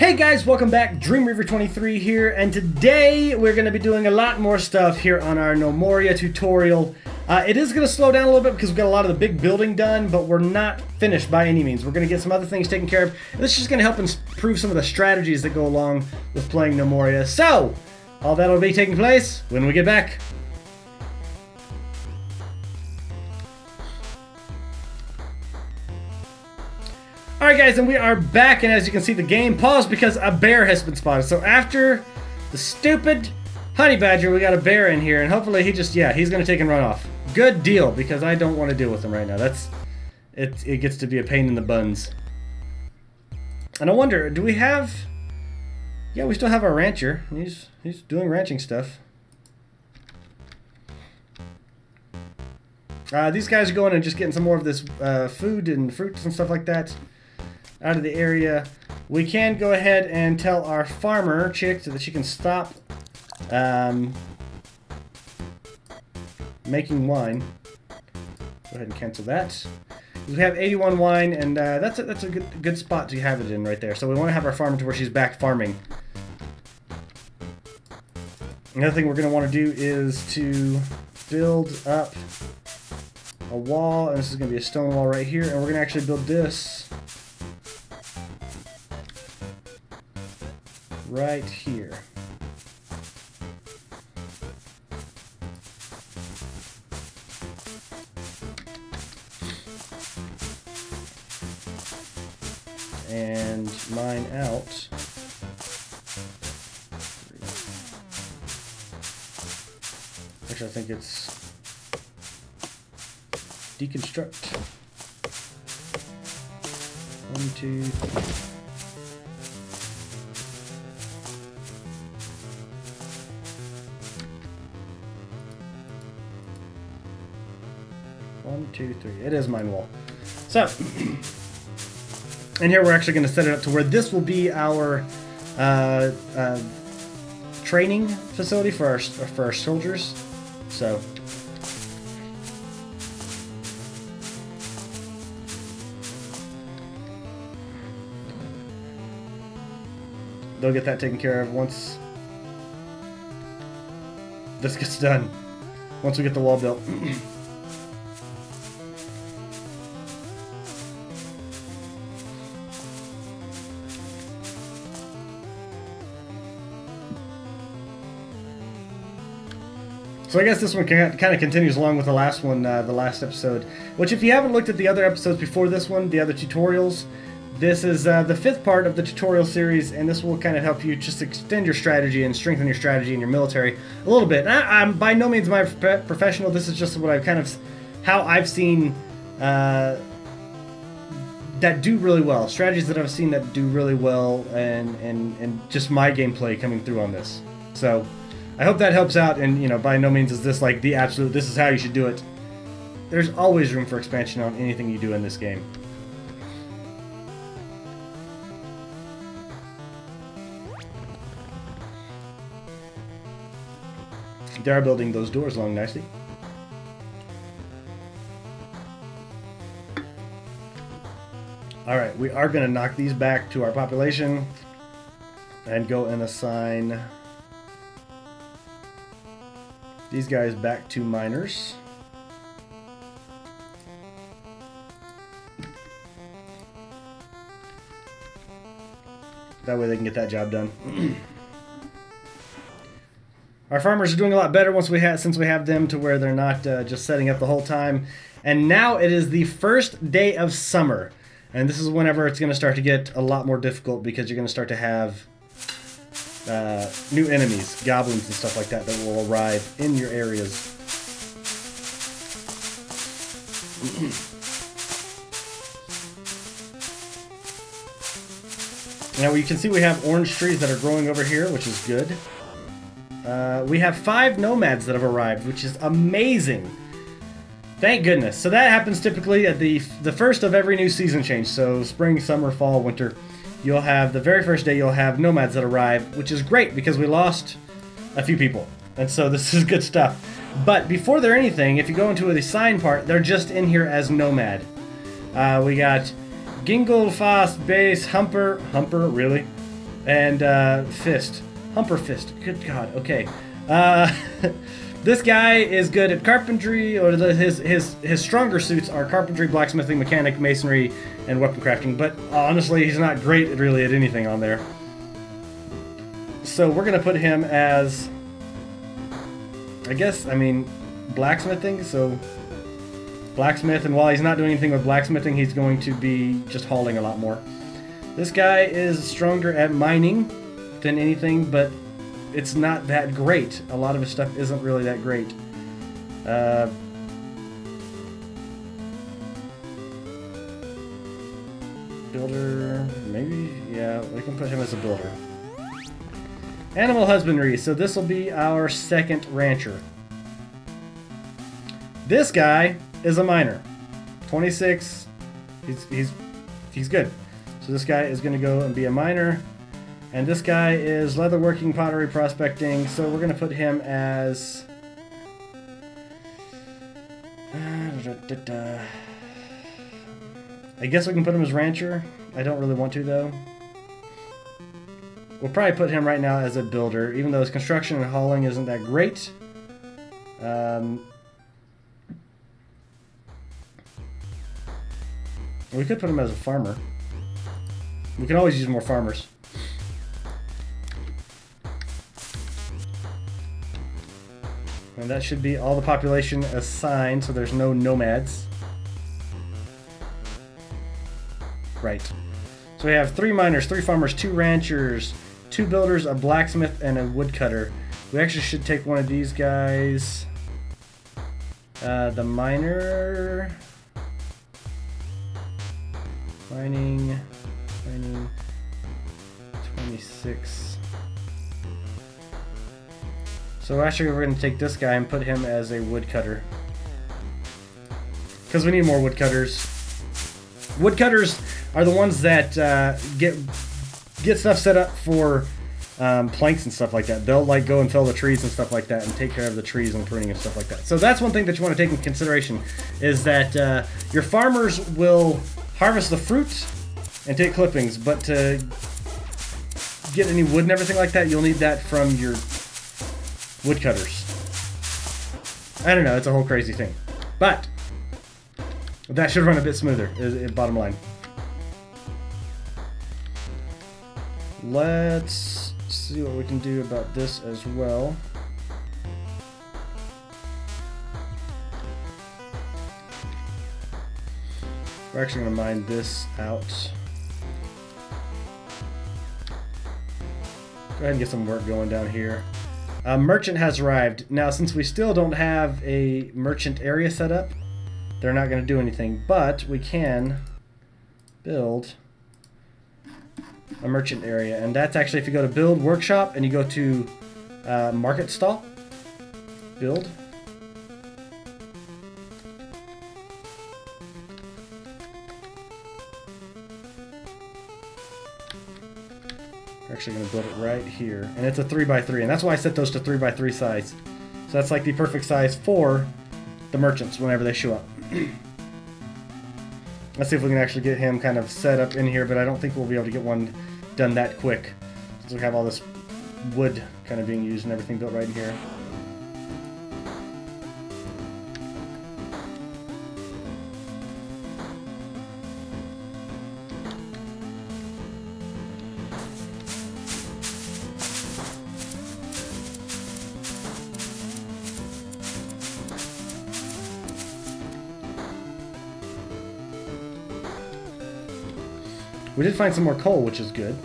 Hey guys, welcome back. Dreamweaver23 here, and today we're going to be doing a lot more stuff here on our Gnomoria tutorial. It is going to slow down a little bit because we've got a lot of the big building done, but we're not finished by any means. We're going to get some other things taken care of. This is just going to help improve some of the strategies that go along with playing Gnomoria. So, all that will be taking place when we get back. Alright guys, and we are back, and as you can see the game paused because a bear has been spotted. So after the stupid honey badger, we got a bear in here, and hopefully he just, yeah, he's going to take and run off. Good deal, because I don't want to deal with him right now. It gets to be a pain in the buns. And I wonder, do we have... Yeah, we still have our rancher. He's doing ranching stuff. These guys are going and just getting some more of this food and fruits and stuff like that out of the area. We can go ahead and tell our farmer chick that she can stop making wine. Go ahead and cancel that. We have 81 wine, and that's a good spot to have it in right there. So we want to have our farmer to where she's back farming. Another thing we're going to want to do is to build up a wall, and this is going to be a stone wall right here, and we're going to actually build this right here. And mine out. Actually, I think it's deconstruct. 1, 2, 3. One, two, three. It is mine wall. So, and here we're actually going to set it up to where this will be our training facility for our soldiers. So, they'll get that taken care of once this gets done. Once we get the wall built. So I guess this one kind of continues along with the last one, the last episode. Which, if you haven't looked at the other episodes before this one, the other tutorials, this is the 5th part of the tutorial series, and this will kind of help you just extend your strategy and strengthen your strategy in your military a little bit. I'm by no means my professional. This is just what I've kind of, how I've seen that do really well. Strategies that I've seen that do really well, and just my gameplay coming through on this. So I hope that helps out, and, you know, by no means is this like the absolute, this is how you should do it. There's always room for expansion on anything you do in this game. They are building those doors along nicely. Alright, we are going to knock these back to our population and go and assign these guys back to miners. That way they can get that job done. Our farmers are doing a lot better since we have them to where they're not just setting up the whole time. And now it is the first day of summer. And this is whenever it's going to start to get a lot more difficult, because you're going to start to have new enemies, goblins and stuff like that, that will arrive in your areas. Now you can see we have orange trees that are growing over here, which is good. We have 5 nomads that have arrived, which is amazing. Thank goodness. So that happens typically at the first of every new season change. So spring, summer, fall, winter. You'll have, the very first day, you'll have nomads that arrive, which is great because we lost a few people. And so this is good stuff. But before they're anything, if you go into the sign part, they're just in here as nomad. We got Gingle, Fast, Base, Humper, really? And fist. Humper fist. Good God. Okay. This guy is good at carpentry, or his stronger suits are carpentry, blacksmithing, mechanic, masonry, and weapon crafting. But honestly, he's not great really at anything on there. So we're gonna put him as, I mean, blacksmithing. So blacksmith, and while he's not doing anything with blacksmithing, he's going to be just hauling a lot more. This guy is stronger at mining than anything, but it's not that great. A lot of his stuff isn't really that great. Builder, maybe? Yeah, we can put him as a builder. Animal husbandry, so this will be our second rancher. This guy is a miner. 26, he's good. So this guy is going to go and be a miner. And this guy is leatherworking, pottery, prospecting, so we're going to put him as... I guess we can put him as rancher. I don't really want to, though. We'll probably put him right now as a builder, even though his construction and hauling isn't that great. We could put him as a farmer. We can always use more farmers. And that should be all the population assigned, so there's no nomads. Right. So we have 3 miners, 3 farmers, 2 ranchers, 2 builders, a blacksmith, and a woodcutter. We actually should take one of these guys. The miner... Mining... 26... So actually we're going to take this guy and put him as a woodcutter. Because we need more woodcutters. Woodcutters are the ones that get stuff set up for planks and stuff like that. They'll like go and fell the trees and stuff like that and take care of the trees and pruning and stuff like that. So that's one thing that you want to take into consideration, is that your farmers will harvest the fruit and take clippings, but to get any wood and everything like that, you'll need that from your woodcutters. I don't know, it's a whole crazy thing. But that should run a bit smoother, is bottom line. Let's see what we can do about this as well. We're actually going to mine this out. Go ahead and get some work going down here. Merchant has arrived. Now, since we still don't have a merchant area set up, they're not going to do anything, but we can build a merchant area. And that's actually if you go to build workshop and you go to market stall, build. We're actually going to build it right here. And it's a 3x3, and that's why I set those to 3x3 size. So that's like the perfect size for the merchants whenever they show up. Let's see if we can actually get him kind of set up in here, but I don't think we'll be able to get one done that quick. Since we have all this wood kind of being used and everything built right in here. We did find some more coal, which is good.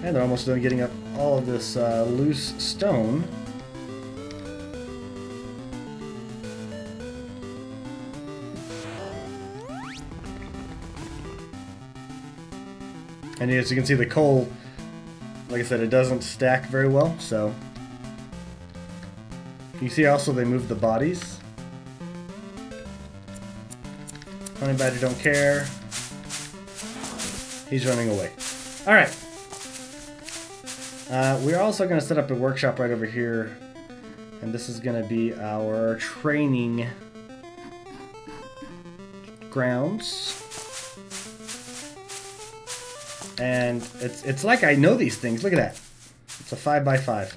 And they're almost done getting up all of this loose stone. And as you can see, the coal, like I said, it doesn't stack very well, so. You see also they moved the bodies. Honey badger don't care. He's running away. Alright. We're also going to set up a workshop right over here. And this is going to be our training grounds. And it's like I know these things. Look at that. It's a 5x5.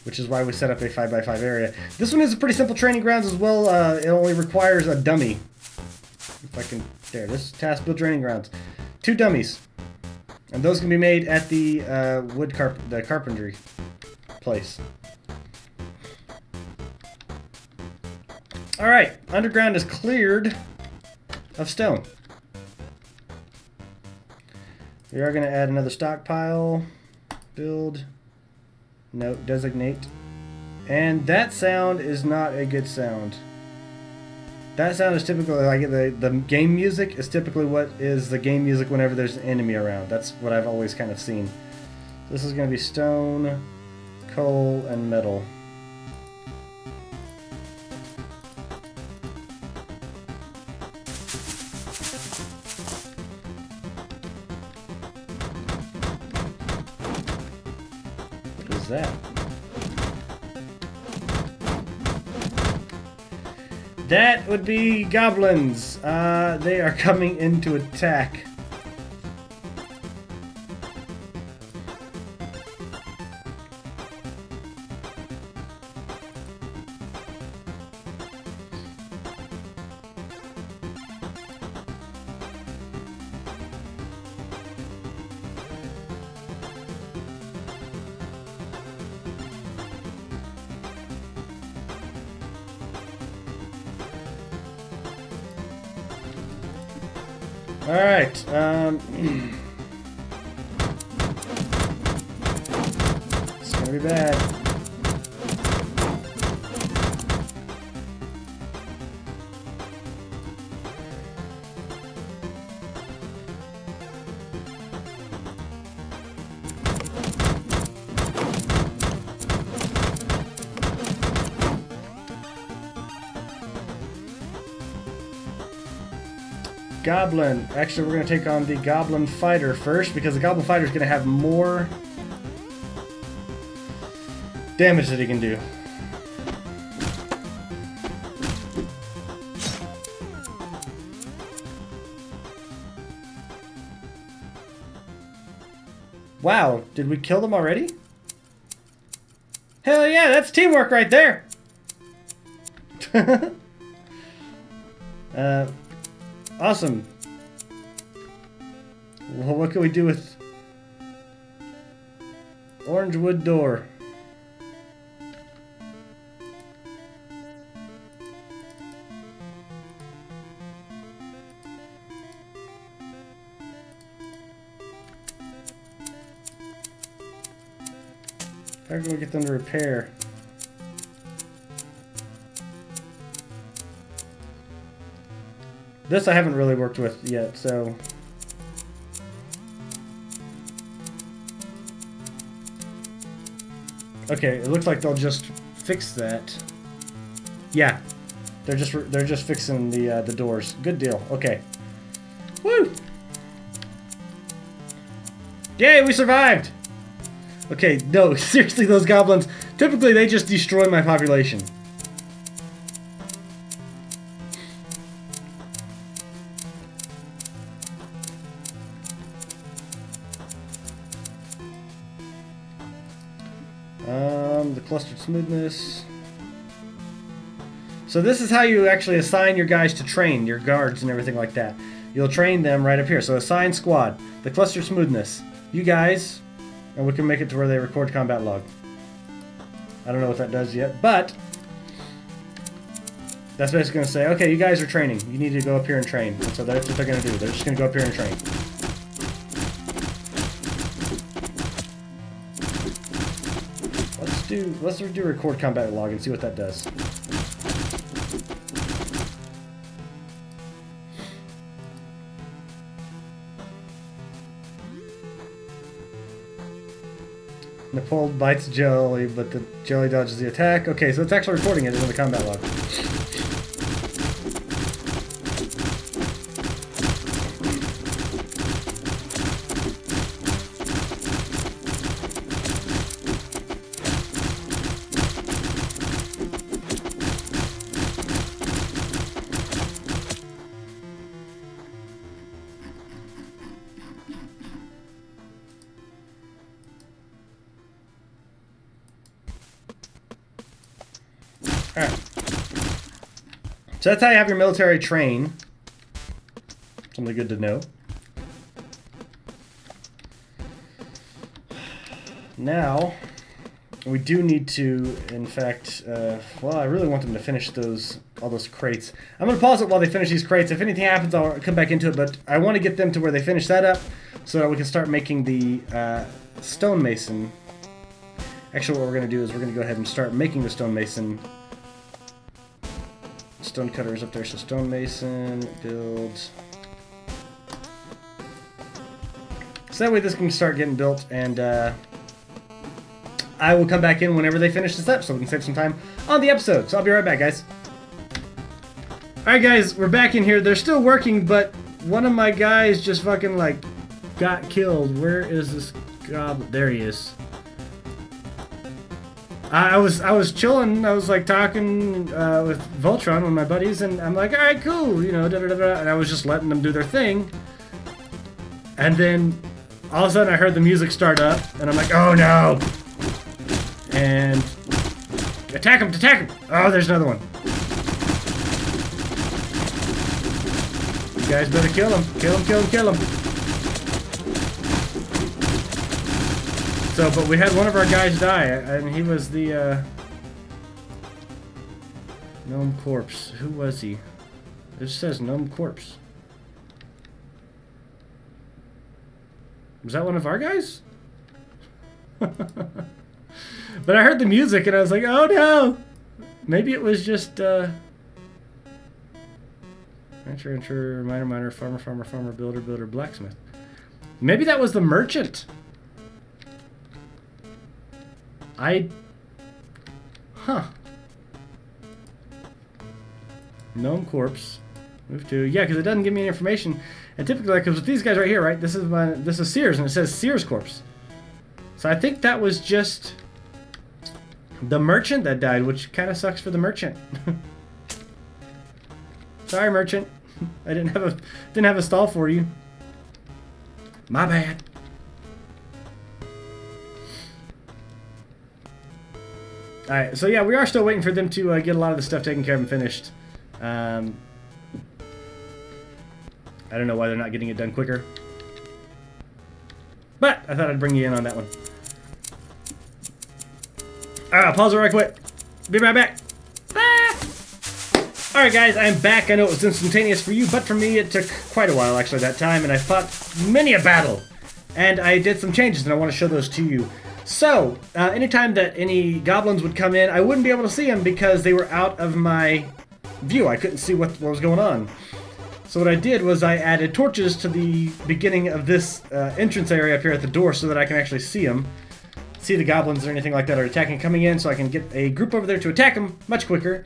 Which is why we set up a 5x5 area. This one is a pretty simple training grounds as well. It only requires a dummy. If I can... There, this task build training grounds. 2 dummies. And those can be made at the the carpentry place. Alright, underground is cleared of stone. We are going to add another stockpile. Build. Note, designate. And that sound is not a good sound. That sound is typically like the game music is typically what is the game music whenever there's an enemy around. That's what I've always kind of seen. This is going to be stone, coal, and metal. That? That would be goblins. They are coming in to attack. Alright, it's gonna be bad. Goblin. Actually, we're going to take on the Goblin Fighter first, because the Goblin Fighter is going to have more damage that he can do. Wow, did we kill them already? Hell yeah, that's teamwork right there! Awesome. Well, what can we do with orange wood door? How can we get them to repair? This I haven't really worked with yet, so... Okay, it looks like they'll just fix that. Yeah, they're just fixing the doors. Good deal. Okay. Woo! Yay, we survived! Okay, no, seriously, those goblins, typically they just destroy my population. The clustered smoothness. So this is how you actually assign your guys to train, your guards and everything like that. You'll train them right up here. So assign squad, the clustered smoothness. You guys, and we can make it to where they record combat log. I don't know what that does yet, but that's basically going to say, okay, you guys are training. You need to go up here and train. And so that's what they're going to do. They're just going to go up here and train. Let's do record combat log and see what that does. Nepal bites Jelly, but the Jelly dodges the attack. Okay, so it's actually recording it in the combat log. Alright. So that's how you have your military train. Something good to know. Now, we do need to, in fact, well, I really want them to finish all those crates. I'm going to pause it while they finish these crates. If anything happens, I'll come back into it, but I want to get them to where they finish that up so that we can start making the stonemason. Actually, what we're going to do is we're going to go ahead and start making the stonemason. Stone cutter is up there, so stonemason, build. So that way this can start getting built, and I will come back in whenever they finish this up so we can save some time on the episode. So I'll be right back, guys. Alright, guys, we're back in here. They're still working, but one of my guys just fucking, like, got killed. Where is this goblin? There he is. I was chilling. I was like talking with Voltron, one of my buddies, and I'm like, all right, cool, you know, da da da da, and I was just letting them do their thing. And then all of a sudden, I heard the music start up, and I'm like, oh no! And attack him! Attack him! Oh, there's another one. You guys better kill him! Kill him! Kill him! Kill him! So, but we had one of our guys die, and he was the, Gnome Corpse. Who was he? It just says Gnome Corpse. Was that one of our guys? But I heard the music, and I was like, oh no! Maybe it was just, rancher, miner, farmer, builder, blacksmith. Maybe that was the merchant. Gnome Corpse. Move to, yeah, because it doesn't give me any information. And typically, like, because with these guys right here, right, this is Sears, and it says Sears Corpse. So I think that was just the merchant that died, which kind of sucks for the merchant. Sorry, merchant. I didn't have a stall for you. My bad. Alright, so yeah, we are still waiting for them to get a lot of the stuff taken care of and finished. I don't know why they're not getting it done quicker. But I thought I'd bring you in on that one. Alright, I'll pause it right quick. Be right back. Ah! Alright guys, I'm back. I know it was instantaneous for you, but for me it took quite a while actually that time, and I fought many a battle. And I did some changes, and I want to show those to you. So, anytime that any goblins would come in, I wouldn't be able to see them because they were out of my view. I couldn't see what was going on. So what I did was I added torches to the beginning of this entrance area up here at the door so that I can actually see them. See the goblins or anything like that are attacking coming in, so I can get a group over there to attack them much quicker.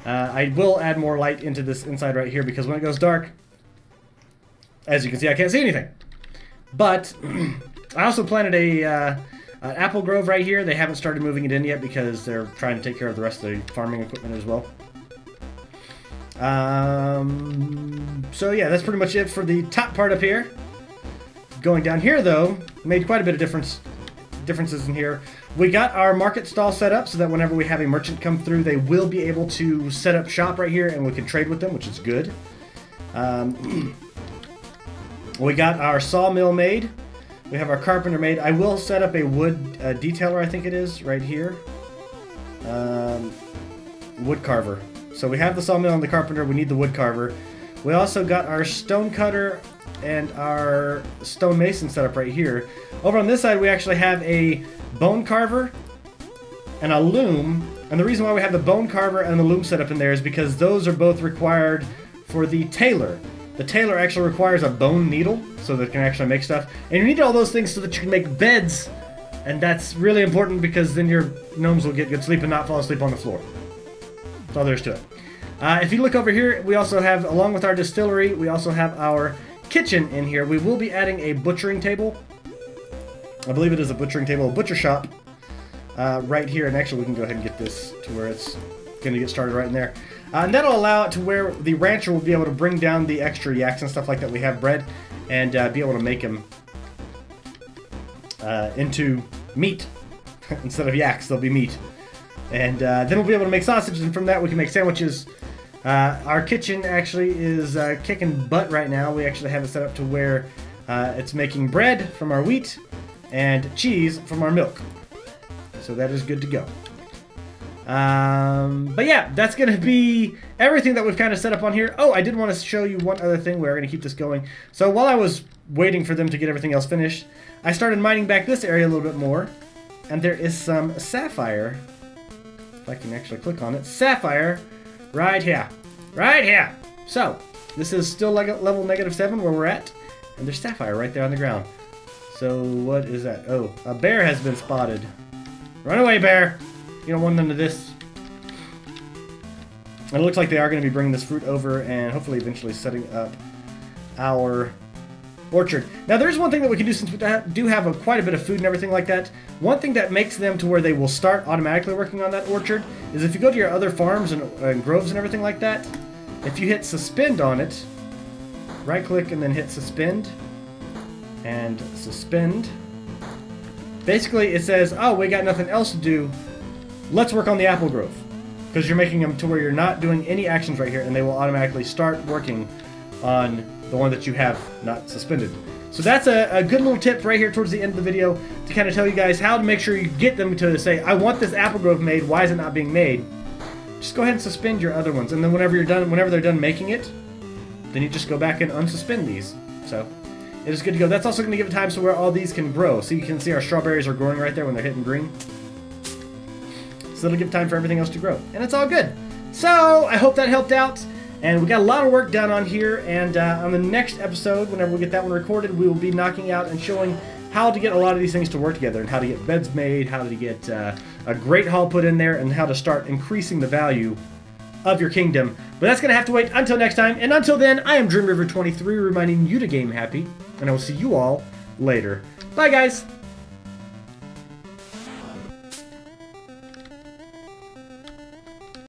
I will add more light into this inside right here because when it goes dark, as you can see, I can't see anything. But I also planted an apple grove right here. They haven't started moving it in yet because they're trying to take care of the rest of the farming equipment as well. So yeah, that's pretty much it for the top part up here. Going down here though, made quite a bit of differences in here. We got our market stall set up so that whenever we have a merchant come through, they will be able to set up shop right here and we can trade with them, which is good. We got our sawmill made. We have our carpenter made. I will set up a wood detailer, I think it is, right here. Wood carver. So we have the sawmill and the carpenter. We need the wood carver. We also got our stone cutter and our stonemason set up right here. Over on this side, we actually have a bone carver and a loom. And the reason why we have the bone carver and the loom set up in there is because those are both required for the tailor. The tailor actually requires a bone needle so that it can actually make stuff. And you need all those things so that you can make beds. And that's really important because then your gnomes will get good sleep and not fall asleep on the floor. That's all there is to it. If you look over here, we also have, along with our distillery, we also have our kitchen in here. We will be adding a butchering table. I believe it is a butchering table, a butcher shop right here. And actually, we can go ahead and get this to where it's going to get started right in there. And that'll allow it to where the rancher will be able to bring down the extra yaks and stuff like that we have bred and be able to make them into meat. Instead of yaks, they'll be meat. And then we'll be able to make sausage, and from that we can make sandwiches. Our kitchen actually is kicking butt right now. We actually have it set up to where it's making bread from our wheat and cheese from our milk. So that is good to go. But yeah, that's going to be everything that we've kind of set up on here. Oh, I did want to show you one other thing. We're going to keep this going. So while I was waiting for them to get everything else finished, I started mining back this area a little bit more. And there is some sapphire. If I can actually click on it. Sapphire right here. Right here. So, this is still like level -7 where we're at. And there's sapphire right there on the ground. So, what is that? Oh, a bear has been spotted. Run away, bear! You don't want none of this. And it looks like they are going to be bringing this fruit over and hopefully eventually setting up our orchard. Now, there's one thing that we can do since we do have quite a bit of food and everything like that. One thing that makes them to where they will start automatically working on that orchard is if you go to your other farms and groves and everything like that, if you hit suspend on it, right-click and then hit suspend, and suspend, basically it says, oh, we got nothing else to do, let's work on the apple grove. Because you're making them to where you're not doing any actions right here, and they will automatically start working on the one that you have not suspended. So that's a good little tip right here towards the end of the video to kind of tell you guys how to make sure you get them to say, I want this apple grove made, why is it not being made? Just go ahead and suspend your other ones, and then whenever they're done making it, then you just go back and unsuspend these. So it is good to go. That's also going to give it time so where all these can grow. So you can see our strawberries are growing right there when they're hitting green. So it'll give time for everything else to grow. And it's all good. So I hope that helped out. And we got a lot of work done on here. And on the next episode, whenever we get that one recorded, we will be knocking out and showing how to get a lot of these things to work together, and how to get beds made, how to get a great hall put in there, and how to start increasing the value of your kingdom. But that's going to have to wait until next time. And until then, I am DreamRiver23 reminding you to game happy. And I will see you all later. Bye, guys.